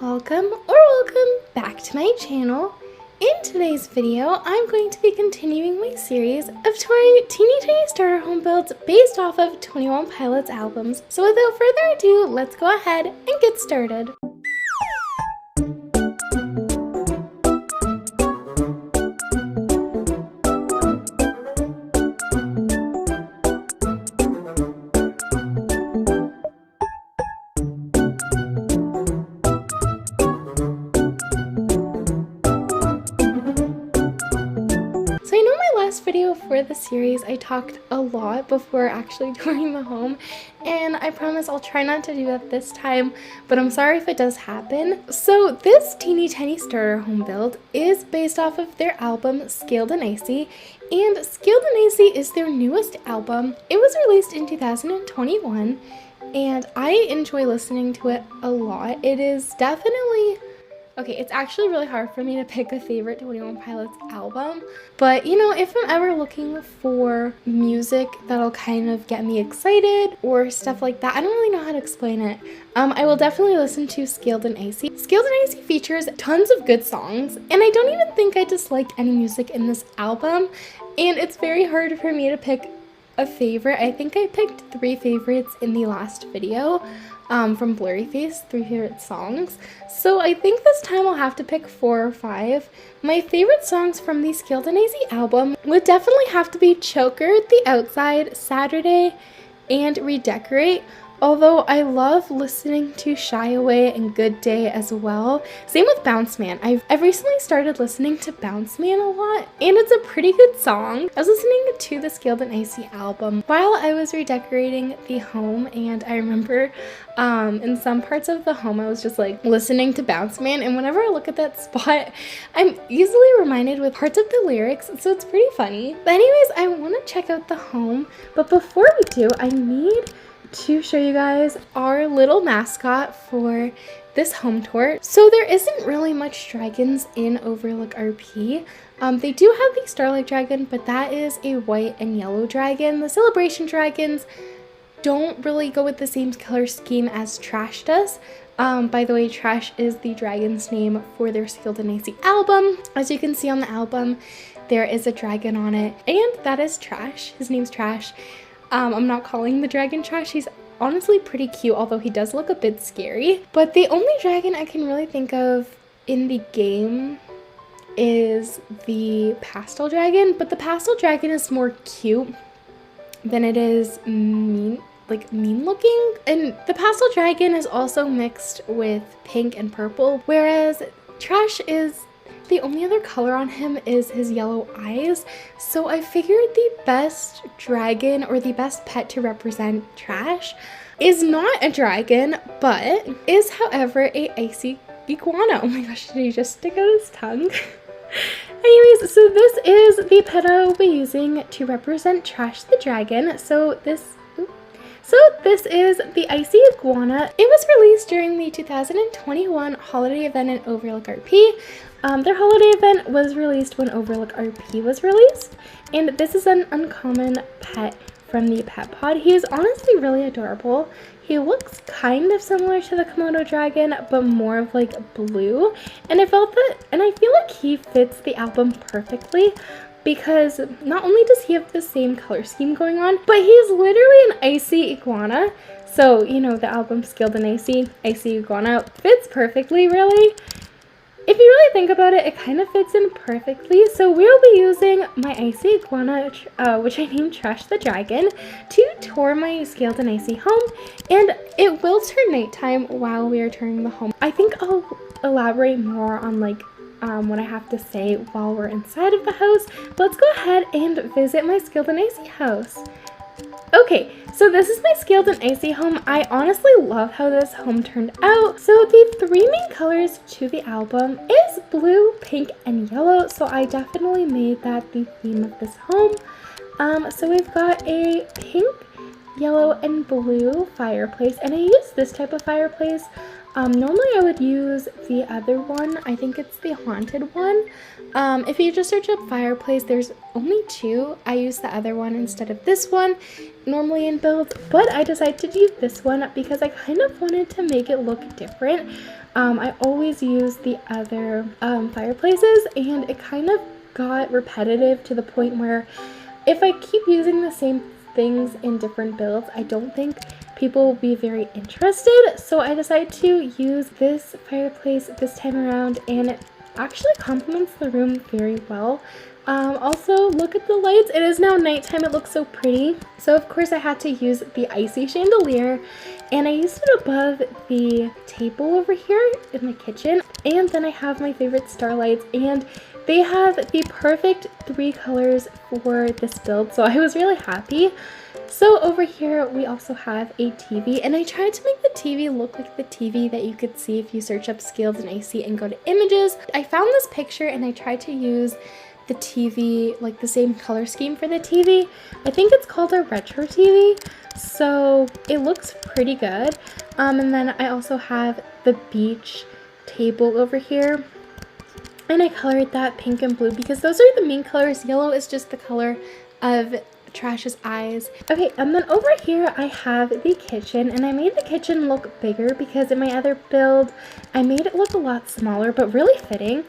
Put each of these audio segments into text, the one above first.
welcome back to my channel. In today's video, I'm going to be continuing my series of touring teeny tiny starter home builds based off of 21 Pilots albums. So without further ado, let's go ahead and get started. So I know my last video for the series I talked a lot before actually touring the home, and I promise I'll try not to do that this time, but I'm sorry if it does happen. So this teeny tiny starter home build is based off of their album Scaled and Icy, and Scaled and Icy is their newest album. It was released in 2021 and I enjoy listening to it a lot. It is definitely okay, it's actually really hard for me to pick a favorite 21 Pilots album, but you know, if I'm ever looking for music that'll kind of get me excited or stuff like that, I don't really know how to explain it. I will definitely listen to Scaled and Icy. Scaled and Icy features tons of good songs, and I don't even think I disliked any music in this album, and it's very hard for me to pick a favorite. I think I picked 3 favorites in the last video. From Blurryface, 3 favorite songs. So I think this time I'll have to pick 4 or 5. My favorite songs from the Scaled and Icy album would definitely have to be Choker, The Outside, Saturday, and Redecorate. Although I love listening to Shy Away and Good Day as well. Same with Bounce Man. I've recently started listening to Bounce Man a lot, and it's a pretty good song. I was listening to the Scaled and Icy album while I was redecorating the home, and I remember in some parts of the home I was just like listening to Bounce Man, and whenever I look at that spot, I'm easily reminded with parts of the lyrics, so it's pretty funny. But anyways, I want to check out the home, but before we do, I need to show you guys our little mascot for this home tour. So there isn't really much dragons in Overlook RP. They do have the Starlight Dragon, but that is a white and yellow dragon. The Celebration Dragons don't really go with the same color scheme as Trash does. By the way, Trash is the dragon's name for their Scaled and Icy album. As you can see on the album, there is a dragon on it, and that is Trash. His name's Trash. I'm not calling the dragon Trash. He's honestly pretty cute, although he does look a bit scary. But the only dragon I can really think of in the game is the Pastel Dragon. But the Pastel Dragon is more cute than it is mean looking. And the Pastel Dragon is also mixed with pink and purple, whereas Trash is the only other color on him is his yellow eyes. So I figured the best dragon or the best pet to represent Trash is not a dragon, but is however a Icy Iguana. Oh my gosh, did he just stick out his tongue? Anyways, so this is the pet I will be using to represent Trash the dragon. So this is the Icy Iguana. It was released during the 2021 holiday event in Overlook RP. Their holiday event was released when Overlook RP was released, and this is an uncommon pet from the pet pod. He is honestly really adorable. He looks kind of similar to the Komodo dragon, but more of like blue, and I feel like he fits the album perfectly, because not only does he have the same color scheme going on, but he's literally an Icy Iguana. So, you know, the album Scaled and Icy Iguana fits perfectly, really. If you really think about it, it kind of fits in perfectly. So we'll be using my Icy Iguana, which I named Trash the Dragon, to tour my Scaled and Icy home. And it will turn nighttime while we are touring the home. I think I'll elaborate more on like what I have to say while we're inside of the house. But let's go ahead and visit my Scaled and Icy house. Okay, so this is my Scaled and Icy home. I honestly love how this home turned out. So the 3 main colors to the album is blue, pink, and yellow. So I definitely made that the theme of this home. So we've got a pink, yellow, and blue fireplace, and I use this type of fireplace Normally I would use the other one. I think it's the haunted one. If you just search up Fireplace, there's only 2. I use the other one instead of this one normally in builds, but I decided to do this one because I kind of wanted to make it look different. I always use the other fireplaces, and it kind of got repetitive to the point where if I keep using the same things in different builds, I don't think people will be very interested. So I decided to use this fireplace this time around, and it actually complements the room very well. Also, look at the lights. It is now nighttime. It looks so pretty. So of course I had to use the icy chandelier, and I used it above the table over here in the kitchen. And then I have my favorite starlights, and they have the perfect 3 colors for this build, so I was really happy. So over here we also have a TV, and I tried to make the TV look like the TV that you could see if you search up Scaled and Icy and go to images. I found this picture and I tried to use the TV, like the same color scheme for the TV. I think it's called a retro TV, so it looks pretty good. And then I also have the beach table over here, and I colored that pink and blue because those are the main colors. Yellow is just the color of Trash's eyes. Okay, and then over here I have the kitchen, and I made the kitchen look bigger because in my other build I made it look a lot smaller but really fitting.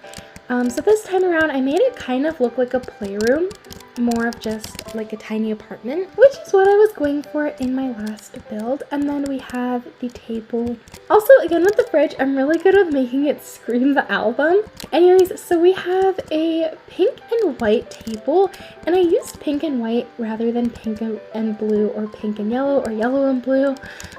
So this time around I made it kind of look like a playroom, more of just like a tiny apartment, which is what I was going for in my last build. And then we have the table. Also, again with the fridge, I'm really good with making it scream the album. Anyways, so we have a pink and white table, and I used pink and white rather than pink and blue or pink and yellow or yellow and blue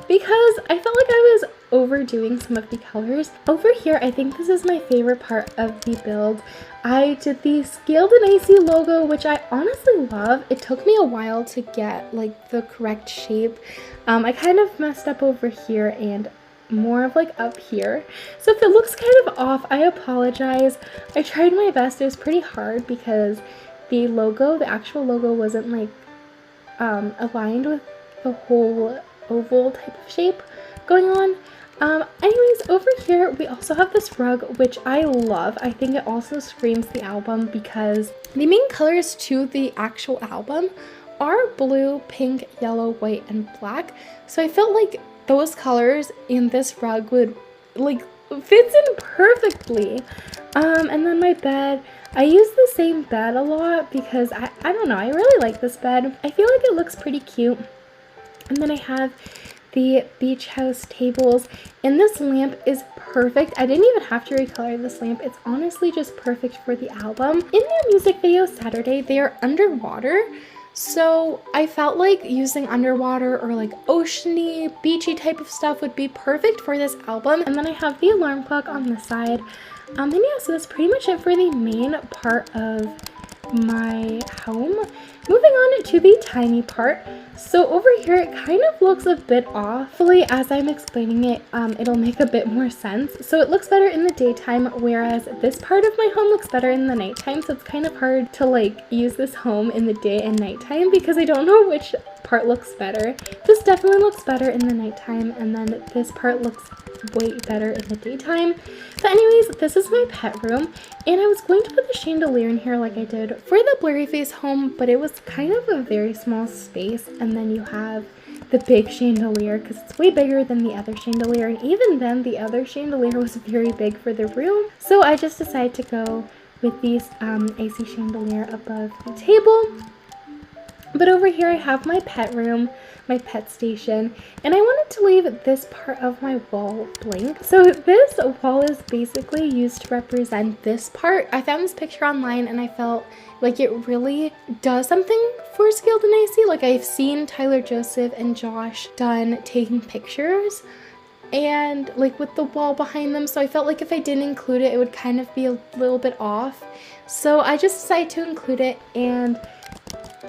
because I felt like I was overdoing some of the colors. Over here, I think this is my favorite part of the build. I did the Scaled and Icy logo, which I honestly love. It took me a while to get like the correct shape. I kind of messed up over here and more of like up here. So if it looks kind of off, I apologize. I tried my best. It was pretty hard because the logo, the actual logo wasn't like aligned with the whole oval type of shape going on. Anyways, over here we also have this rug, which I love. I think it also screams the album because the main colors to the actual album are blue, pink, yellow, white, and black. So I felt like those colors in this rug would like fits in perfectly. And then my bed, I use the same bed a lot because I don't know, I really like this bed. I feel like it looks pretty cute. And then I have the beach house tables, and this lamp is perfect. I didn't even have to recolor this lamp. It's honestly just perfect for the album. In their music video Saturday, they are underwater, so I felt like using underwater or like oceany, beachy type of stuff would be perfect for this album. And then I have the alarm clock on the side. And yeah, so that's pretty much it for the main part of my home. Moving on to the tiny part. So over here it kind of looks a bit off. Hopefully as I'm explaining it, it'll make a bit more sense. So it looks better in the daytime, whereas this part of my home looks better in the nighttime. So it's kind of hard to like use this home in the day and nighttime because I don't know which part looks better. This definitely looks better in the nighttime, and then this part looks way better in the daytime. But anyways, this is my pet room, and I was going to put the chandelier in here like I did for the blurry face home, but it was kind of a very small space. And then you have the big chandelier because it's way bigger than the other chandelier, and even then the other chandelier was very big for the room. So I just decided to go with these icy chandelier above the table. But over here I have my pet room, my pet station, and I wanted to leave this part of my wall blank. So this wall is basically used to represent this part. I found this picture online and I felt like it really does something for Scaled and Icy. Like I've seen Tyler, Joseph, and Josh done taking pictures and like with the wall behind them, so I felt like if I didn't include it, it would kind of be a little bit off. So I just decided to include it, and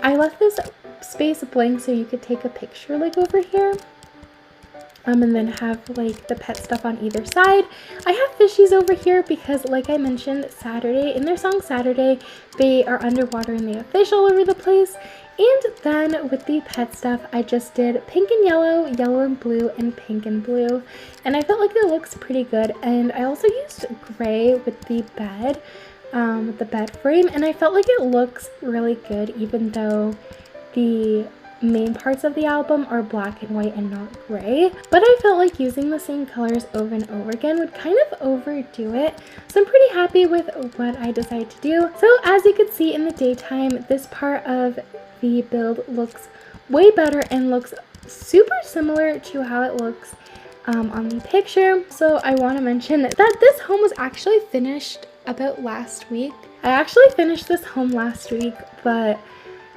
I left this space blank so you could take a picture like over here. And then have like the pet stuff on either side. I have fishies over here because like I mentioned, Saturday, in their song Saturday, they are underwater and they have fish all over the place. And then with the pet stuff, I just did pink and yellow, yellow and blue, and pink and blue. And I felt like it looks pretty good. And I also used gray with the bed frame. And I felt like it looks really good, even though the main parts of the album are black and white and not gray. But I felt like using the same colors over and over again would kind of overdo it. So I'm pretty happy with what I decided to do. So as you could see in the daytime, this part of the build looks way better and looks super similar to how it looks on the picture. So I want to mention that this home was actually finished about last week. I actually finished this home last week, but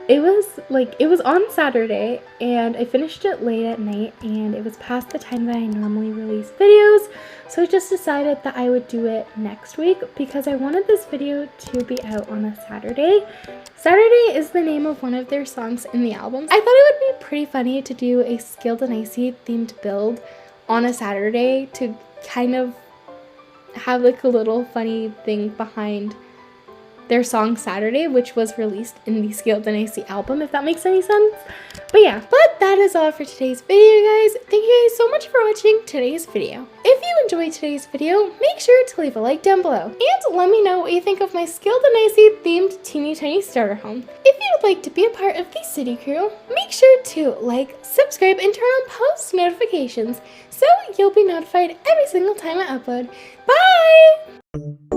it was on Saturday and I finished it late at night and it was past the time that I normally release videos. So I just decided that I would do it next week because I wanted this video to be out on a Saturday. Saturday is the name of one of their songs in the album. I thought it would be pretty funny to do a Skilled and Icy themed build on a Saturday to kind of have like a little funny thing behind their song Saturday, which was released in the Skilled and Icy album, if that makes any sense. But yeah, but that is all for today's video, guys. Thank you guys so much for watching today's video. If you enjoyed today's video, make sure to leave a like down below. And let me know what you think of my Skilled and Icy themed teeny tiny starter home. If you would like to be a part of the city crew, make sure to like, subscribe, and turn on post notifications so you'll be notified every single time I upload. Bye!